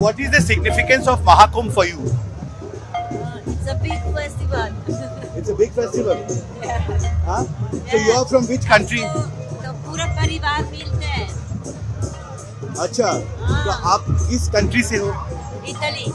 What is the significance of Mahakumbh for you? It's a big festival. It's a big festival. Yeah. Huh? So you are from which country? तो पूरा परिवार मिलते हैं. अच्छा, तो आप किस कंट्री से हो? इटली.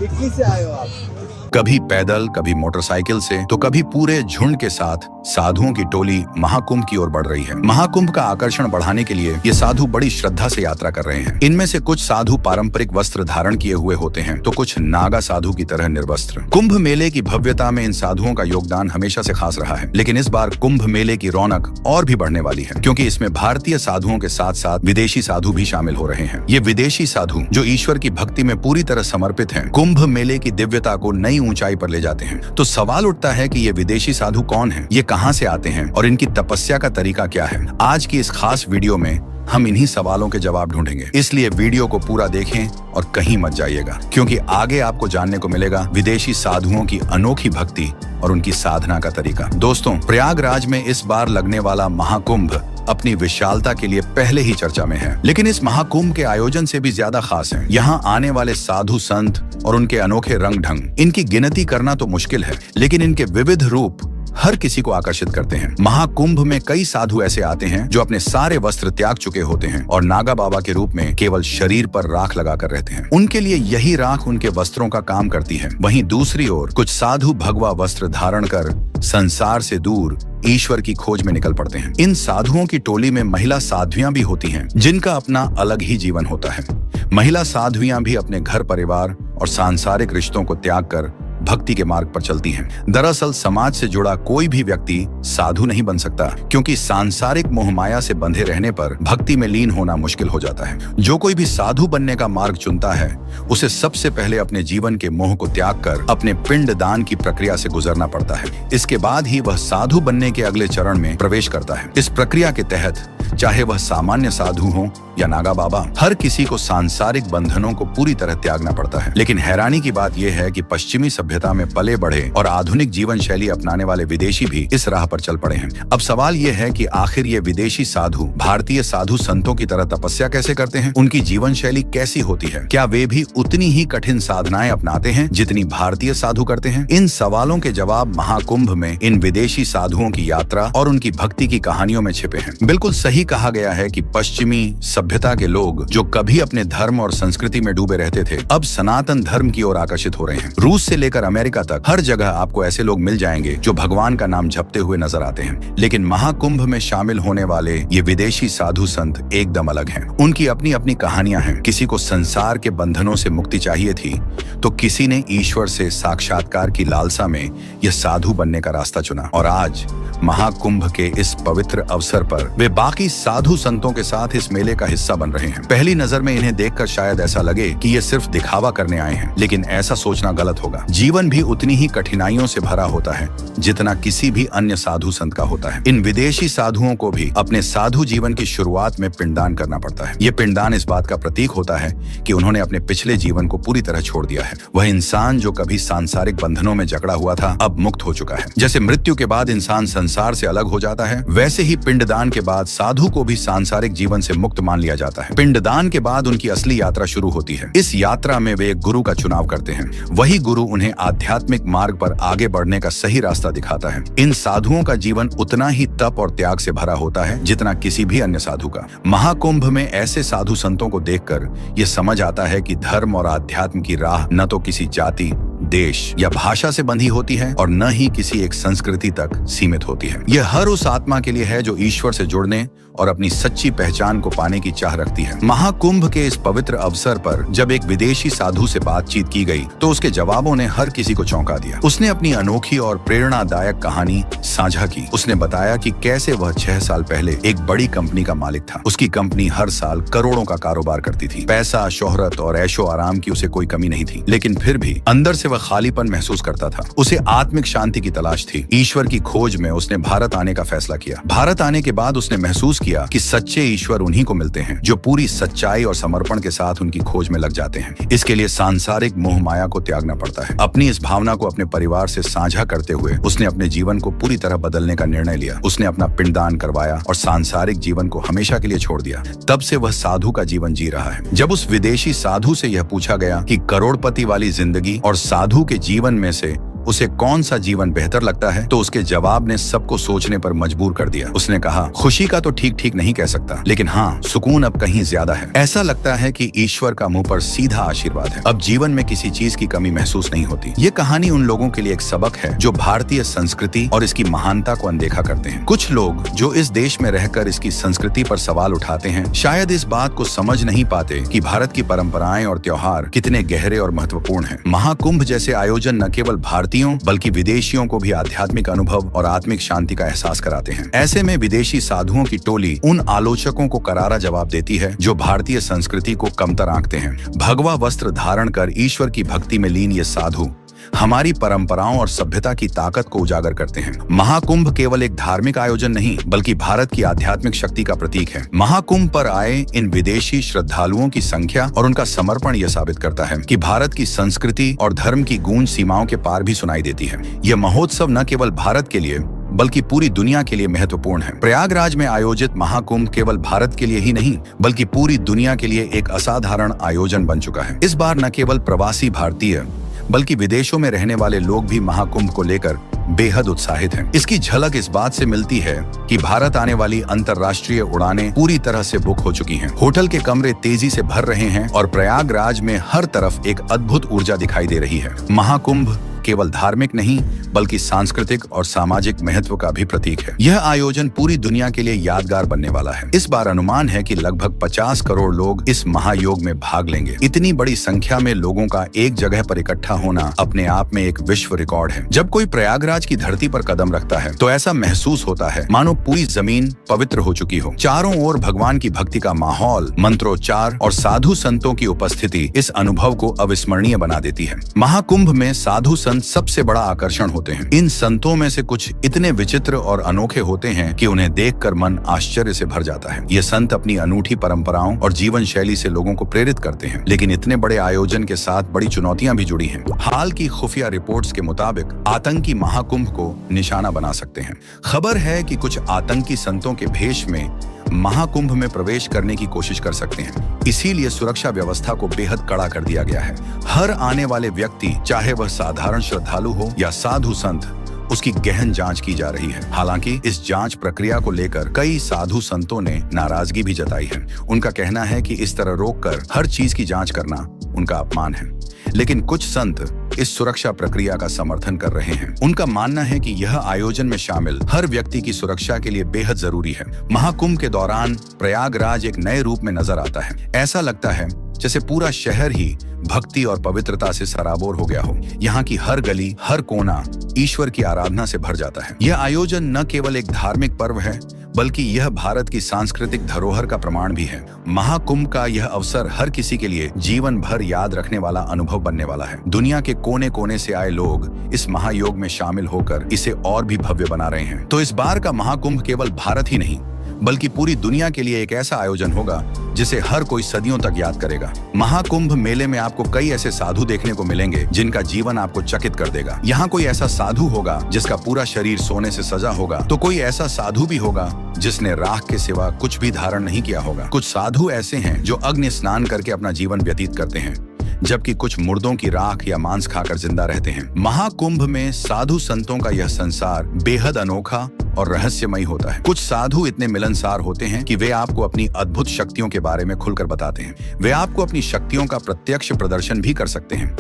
इटली से आए हो आप? कभी पैदल, कभी मोटरसाइकिल से, तो कभी पूरे झुंड के साथ साधुओं की टोली महाकुंभ की ओर बढ़ रही है। महाकुंभ का आकर्षण बढ़ाने के लिए ये साधु बड़ी श्रद्धा से यात्रा कर रहे हैं। इनमें से कुछ साधु पारंपरिक वस्त्र धारण किए हुए होते हैं, तो कुछ नागा साधु की तरह निर्वस्त्र। कुंभ मेले की भव्यता में इन साधुओं का योगदान हमेशा से खास रहा है, लेकिन इस बार कुंभ मेले की रौनक और भी बढ़ने वाली है, क्योंकि इसमें भारतीय साधुओं के साथ साथ विदेशी साधु भी शामिल हो रहे हैं। ये विदेशी साधु जो ईश्वर की भक्ति में पूरी तरह समर्पित हैं, कुंभ मेले की दिव्यता को नई ऊंचाई पर ले जाते हैं। तो सवाल उठता है कि ये विदेशी साधु कौन हैं, ये कहां से आते हैं और इनकी तपस्या का तरीका क्या है। आज की इस खास वीडियो में हम इन्हीं सवालों के जवाब ढूंढेंगे, इसलिए वीडियो को पूरा देखें और कहीं मत जाइएगा, क्योंकि आगे आपको जानने को मिलेगा विदेशी साधुओं की अनोखी भक्ति और उनकी साधना का तरीका। दोस्तों, प्रयागराज में इस बार लगने वाला महाकुंभ अपनी विशालता के लिए पहले ही चर्चा में है, लेकिन इस महाकुंभ के आयोजन से भी ज्यादा खास है यहाँ आने वाले साधु संत और उनके अनोखे रंग ढंग। इनकी गिनती करना तो मुश्किल है, लेकिन इनके विविध रूप हर किसी को आकर्षित करते हैं। महाकुंभ में कई साधु ऐसे आते हैं जो अपने सारे वस्त्र त्याग चुके होते हैं और नागा बाबा के रूप में केवल शरीर पर राख लगाकर रहते हैं। उनके लिए यही राख उनके वस्त्रों का काम करती है। वहीं दूसरी ओर कुछ साधु भगवा वस्त्र धारण कर संसार से दूर ईश्वर की खोज में निकल पड़ते हैं। इन साधुओं की टोली में महिला साध्वियां भी होती हैं, जिनका अपना अलग ही जीवन होता है। महिला साध्वियां भी अपने घर परिवार और सांसारिक रिश्तों को त्याग कर भक्ति के मार्ग पर चलती हैं। दरअसल समाज से जुड़ा कोई भी व्यक्ति साधु नहीं बन सकता, क्योंकि सांसारिक मोहमाया से बंधे रहने पर भक्ति में लीन होना मुश्किल हो जाता है। जो कोई भी साधु बनने का मार्ग चुनता है, उसे सबसे पहले अपने जीवन के मोह को त्याग कर अपने पिंड दान की प्रक्रिया से गुजरना पड़ता है। इसके बाद ही वह साधु बनने के अगले चरण में प्रवेश करता है। इस प्रक्रिया के तहत चाहे वह सामान्य साधु हो या नागा बाबा, हर किसी को सांसारिक बंधनों को पूरी तरह त्यागना पड़ता है। लेकिन हैरानी की बात यह है कि पश्चिमी सभ्यता में पले बढ़े और आधुनिक जीवन शैली अपनाने वाले विदेशी भी इस राह पर चल पड़े हैं। अब सवाल यह है कि आखिर ये विदेशी साधु भारतीय साधु संतों की तरह तपस्या कैसे करते हैं? उनकी जीवन शैली कैसी होती है? क्या वे भी उतनी ही कठिन साधनाएं अपनाते हैं जितनी भारतीय साधु करते हैं? इन सवालों के जवाब महाकुंभ में इन विदेशी साधुओं की यात्रा और उनकी भक्ति की कहानियों में छिपे हैं। बिल्कुल सही कहा गया है कि पश्चिमी सभ्यता के लोग जो कभी अपने धर्म और संस्कृति में डूबे रहते थे, अब सनातन धर्म की ओर आकर्षित हो रहे हैं। रूस से लेकर अमेरिका तक हर जगह आपको ऐसे लोग मिल जाएंगे जो भगवान का नाम जपते हुए नजर आते हैं। लेकिन महाकुंभ में शामिल होने वाले ये विदेशी साधु संत एकदम अलग हैं। उनकी अपनी अपनी कहानियां हैं। किसी को संसार के बंधनों से मुक्ति चाहिए थी, तो किसी ने ईश्वर से साक्षात्कार की लालसा में यह साधु बनने का रास्ता चुना। और आज महाकुंभ के इस पवित्र अवसर पर वे बाकी साधु संतों के साथ इस मेले का हिस्सा बन रहे हैं। पहली नजर में इन्हें देखकर शायद ऐसा लगे कि ये सिर्फ दिखावा करने आए हैं, लेकिन ऐसा सोचना गलत होगा। जीवन भी उतनी ही कठिनाइयों से भरा होता है जितना किसी भी अन्य साधु संत का होता है। इन विदेशी साधुओं को भी अपने साधु जीवन की शुरुआत में पिंडदान करना पड़ता है। ये पिंडदान इस बात का प्रतीक होता है कि उन्होंने अपने पिछले जीवन को पूरी तरह छोड़ दिया है। वह इंसान जो कभी सांसारिक बंधनों में जकड़ा हुआ था, अब मुक्त हो चुका है। जैसे मृत्यु के बाद इंसान संसार से अलग हो जाता है, वैसे ही पिंडदान के बाद साधु को भी सांसारिक जीवन से मुक्त मान लिया जाता है। पिंडदान के बाद उनकी असली यात्रा शुरू होती है। इस यात्रा में वे एक गुरु का चुनाव करते हैं। वही गुरु उन्हें आध्यात्मिक मार्ग पर आगे बढ़ने का सही रास्ता दिखाता है। इन साधुओं का जीवन उतना ही तप और त्याग से भरा होता है जितना किसी भी अन्य साधु का। महाकुंभ में ऐसे साधु संतों को देखकर यह समझ आता है कि धर्म और आध्यात्म की राह न तो किसी जाति, देश या भाषा से बंधी होती है और न ही किसी एक संस्कृति तक सीमित होती है। यह हर उस आत्मा के लिए है जो ईश्वर से जुड़ने और अपनी सच्ची पहचान को पाने की चाह रखती है। महाकुंभ के इस पवित्र अवसर पर जब एक विदेशी साधु से बातचीत की गई, तो उसके जवाबों ने हर किसी को चौंका दिया। उसने अपनी अनोखी और प्रेरणादायक कहानी साझा की। उसने बताया कि कैसे वह 6 साल पहले एक बड़ी कंपनी का मालिक था। उसकी कंपनी हर साल करोड़ों का कारोबार करती थी। पैसा, शोहरत और ऐशो आराम की उसे कोई कमी नहीं थी, लेकिन फिर भी अंदर से वह खालीपन महसूस करता था। उसे आत्मिक शांति की तलाश थी। ईश्वर की खोज में उसने भारत आने का फैसला किया। भारत आने के बाद उसने महसूस किया कि सच्चे ईश्वर उन्हीं को मिलते हैं जो पूरी सच्चाई और समर्पण के साथ उनकी खोज में लग जाते हैं। इसके लिए सांसारिक मोह माया को त्यागना पड़ता है। अपनी इस भावना को अपने परिवार से साझा करते हुए उसने अपने जीवन को पूरी तरह बदलने का निर्णय लिया। उसने अपना पिंडदान करवाया और सांसारिक जीवन को हमेशा के लिए छोड़ दिया। तब से वह साधु का जीवन जी रहा है। जब उस विदेशी साधु से यह पूछा गया कि करोड़पति वाली जिंदगी और साधु के जीवन में से उसे कौन सा जीवन बेहतर लगता है, तो उसके जवाब ने सबको सोचने पर मजबूर कर दिया। उसने कहा, खुशी का तो ठीक ठीक नहीं कह सकता, लेकिन हाँ, सुकून अब कहीं ज्यादा है। ऐसा लगता है कि ईश्वर का मुंह पर सीधा आशीर्वाद है। अब जीवन में किसी चीज की कमी महसूस नहीं होती। ये कहानी उन लोगों के लिए एक सबक है जो भारतीय संस्कृति और इसकी महानता को अनदेखा करते हैं। कुछ लोग जो इस देश में रहकर इसकी संस्कृति पर सवाल उठाते हैं, शायद इस बात को समझ नहीं पाते कि भारत की परंपराएं और त्योहार कितने गहरे और महत्वपूर्ण हैं। महाकुंभ जैसे आयोजन न केवल भारतीयों बल्कि विदेशियों को भी आध्यात्मिक अनुभव और आत्मिक शांति का एहसास कराते हैं। ऐसे में विदेशी साधुओं की टोली उन आलोचकों को करारा जवाब देती है जो भारतीय संस्कृति को कमतर आंकते हैं। भगवा वस्त्र धारण कर ईश्वर की भक्ति में लीन ये साधु हमारी परंपराओं और सभ्यता की ताकत को उजागर करते हैं। महाकुंभ केवल एक धार्मिक आयोजन नहीं, बल्कि भारत की आध्यात्मिक शक्ति का प्रतीक है। महाकुंभ पर आए इन विदेशी श्रद्धालुओं की संख्या और उनका समर्पण यह साबित करता है कि भारत की संस्कृति और धर्म की गूंज सीमाओं के पार भी सुनाई देती है। यह महोत्सव न केवल भारत के लिए बल्कि पूरी दुनिया के लिए महत्वपूर्ण है। प्रयागराज में आयोजित महाकुंभ केवल भारत के लिए ही नहीं, बल्कि पूरी दुनिया के लिए एक असाधारण आयोजन बन चुका है। इस बार न केवल प्रवासी भारतीय बल्कि विदेशों में रहने वाले लोग भी महाकुंभ को लेकर बेहद उत्साहित हैं। इसकी झलक इस बात से मिलती है कि भारत आने वाली अंतर्राष्ट्रीय उड़ानें पूरी तरह से बुक हो चुकी हैं। होटल के कमरे तेजी से भर रहे हैं और प्रयागराज में हर तरफ एक अद्भुत ऊर्जा दिखाई दे रही है। महाकुंभ केवल धार्मिक नहीं बल्कि सांस्कृतिक और सामाजिक महत्व का भी प्रतीक है। यह आयोजन पूरी दुनिया के लिए यादगार बनने वाला है। इस बार अनुमान है कि लगभग 50 करोड़ लोग इस महायोग में भाग लेंगे। इतनी बड़ी संख्या में लोगों का एक जगह पर इकट्ठा होना अपने आप में एक विश्व रिकॉर्ड है। जब कोई प्रयागराज की धरती पर कदम रखता है तो ऐसा महसूस होता है मानो पूरी जमीन पवित्र हो चुकी हो। चारों ओर भगवान की भक्ति का माहौल, मंत्रोच्चार और साधु संतों की उपस्थिति इस अनुभव को अविस्मरणीय बना देती है। महाकुंभ में साधु सबसे बड़ा आकर्षण होते हैं। इन संतों में से कुछ इतने विचित्र और अनोखे होते हैं कि उन्हें देखकर मन आश्चर्य से भर जाता है। ये संत अपनी अनूठी परंपराओं और जीवन शैली से लोगों को प्रेरित करते हैं, लेकिन इतने बड़े आयोजन के साथ बड़ी चुनौतियां भी जुड़ी हैं। हाल की खुफिया रिपोर्ट्स के मुताबिक आतंकी महाकुंभ को निशाना बना सकते हैं। खबर है कि कुछ आतंकी संतों के भेष में महाकुंभ में प्रवेश करने की कोशिश कर सकते हैं। इसीलिए सुरक्षा व्यवस्था को बेहद कड़ा कर दिया गया है। हर आने वाले व्यक्ति, चाहे वह साधारण श्रद्धालु हो या साधु संत, उसकी गहन जांच की जा रही है। हालांकि इस जांच प्रक्रिया को लेकर कई साधु संतों ने नाराजगी भी जताई है। उनका कहना है कि इस तरह रोककर हर चीज की जांच करना उनका अपमान है। लेकिन कुछ संत इस सुरक्षा प्रक्रिया का समर्थन कर रहे हैं। उनका मानना है कि यह आयोजन में शामिल हर व्यक्ति की सुरक्षा के लिए बेहद जरूरी है। महाकुंभ के दौरान प्रयागराज एक नए रूप में नजर आता है। ऐसा लगता है जैसे पूरा शहर ही भक्ति और पवित्रता से सराबोर हो गया हो। यहाँ की हर गली, हर कोना ईश्वर की आराधना से भर जाता है। यह आयोजन न केवल एक धार्मिक पर्व है, बल्कि यह भारत की सांस्कृतिक धरोहर का प्रमाण भी है। महाकुंभ का यह अवसर हर किसी के लिए जीवन भर याद रखने वाला अनुभव बनने वाला है। दुनिया के कोने कोने से आए लोग इस महायोग में शामिल होकर इसे और भी भव्य बना रहे हैं। तो इस बार का महाकुंभ केवल भारत ही नहीं बल्कि पूरी दुनिया के लिए एक ऐसा आयोजन होगा जिसे हर कोई सदियों तक याद करेगा। महाकुंभ मेले में आपको कई ऐसे साधु देखने को मिलेंगे जिनका जीवन आपको चकित कर देगा। यहाँ कोई ऐसा साधु होगा जिसका पूरा शरीर सोने से सजा होगा, तो कोई ऐसा साधु भी होगा जिसने राख के सिवा कुछ भी धारण नहीं किया होगा। कुछ साधु ऐसे हैं जो अग्नि स्नान करके अपना जीवन व्यतीत करते हैं, जबकि कुछ मुर्दों की राख या मांस खाकर जिंदा रहते हैं। महाकुंभ में साधु संतों का यह संसार बेहद अनोखा और रहस्यमयी होता है। कुछ साधु इतने मिलनसार होते हैं कि वे आपको अपनी अद्भुत शक्तियों के बारे में खुलकर बताते हैं। वे आपको अपनी शक्तियों का प्रत्यक्ष प्रदर्शन भी कर सकते हैं,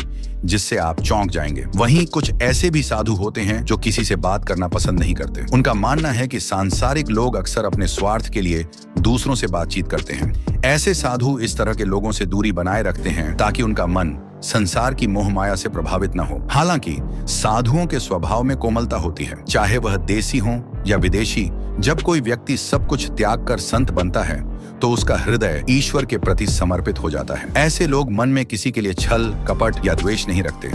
जिससे आप चौंक जाएंगे। वहीं कुछ ऐसे भी साधु होते हैं जो किसी से बात करना पसंद नहीं करते। उनका मानना है कि सांसारिक लोग अक्सर अपने स्वार्थ के लिए दूसरों से बातचीत करते हैं। ऐसे साधु इस तरह के लोगों से दूरी बनाए रखते हैं ताकि उनका मन संसार की मोह माया से प्रभावित न हो। हालांकि साधुओं के स्वभाव में कोमलता होती है, चाहे वह देसी हो या विदेशी। जब कोई व्यक्ति सब कुछ त्याग कर संत बनता है तो उसका हृदय ईश्वर के प्रति समर्पित हो जाता है। ऐसे लोग मन में किसी के लिए छल, कपट या द्वेष नहीं रखते।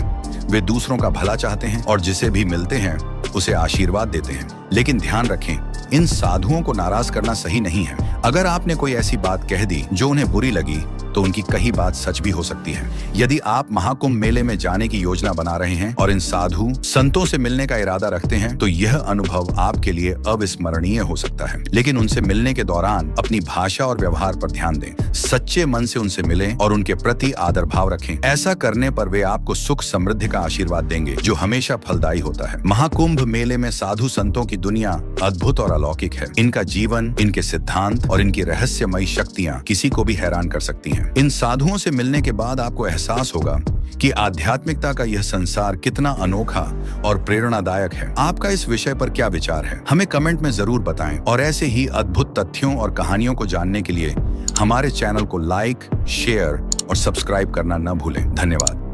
वे दूसरों का भला चाहते हैं और जिसे भी मिलते हैं उसे आशीर्वाद देते हैं। लेकिन ध्यान रखें, इन साधुओं को नाराज करना सही नहीं है। अगर आपने कोई ऐसी बात कह दी जो उन्हें बुरी लगी तो उनकी कही बात सच भी हो सकती है। यदि आप महाकुंभ मेले में जाने की योजना बना रहे हैं और इन साधु संतों से मिलने का इरादा रखते हैं तो यह अनुभव आपके लिए अविस्मरणीय हो सकता है। लेकिन उनसे मिलने के दौरान अपनी भाषा और व्यवहार पर ध्यान दें। सच्चे मन से उनसे मिलें और उनके प्रति आदर भाव रखें। ऐसा करने पर वे आपको सुख समृद्धि का आशीर्वाद देंगे जो हमेशा फलदायी होता है। महाकुंभ मेले में साधु संतों की दुनिया अद्भुत और अलौकिक है। इनका जीवन, इनके सिद्धांत और इनकी रहस्यमयी शक्तियां किसी को भी हैरान कर सकती हैं। इन साधुओं से मिलने के बाद आपको एहसास होगा कि आध्यात्मिकता का यह संसार कितना अनोखा और प्रेरणादायक है। आपका इस विषय पर क्या विचार है, हमें कमेंट में जरूर बताएं और ऐसे ही अद्भुत तथ्यों और कहानियों को जानने के लिए हमारे चैनल को लाइक, शेयर और सब्सक्राइब करना न भूलें। धन्यवाद।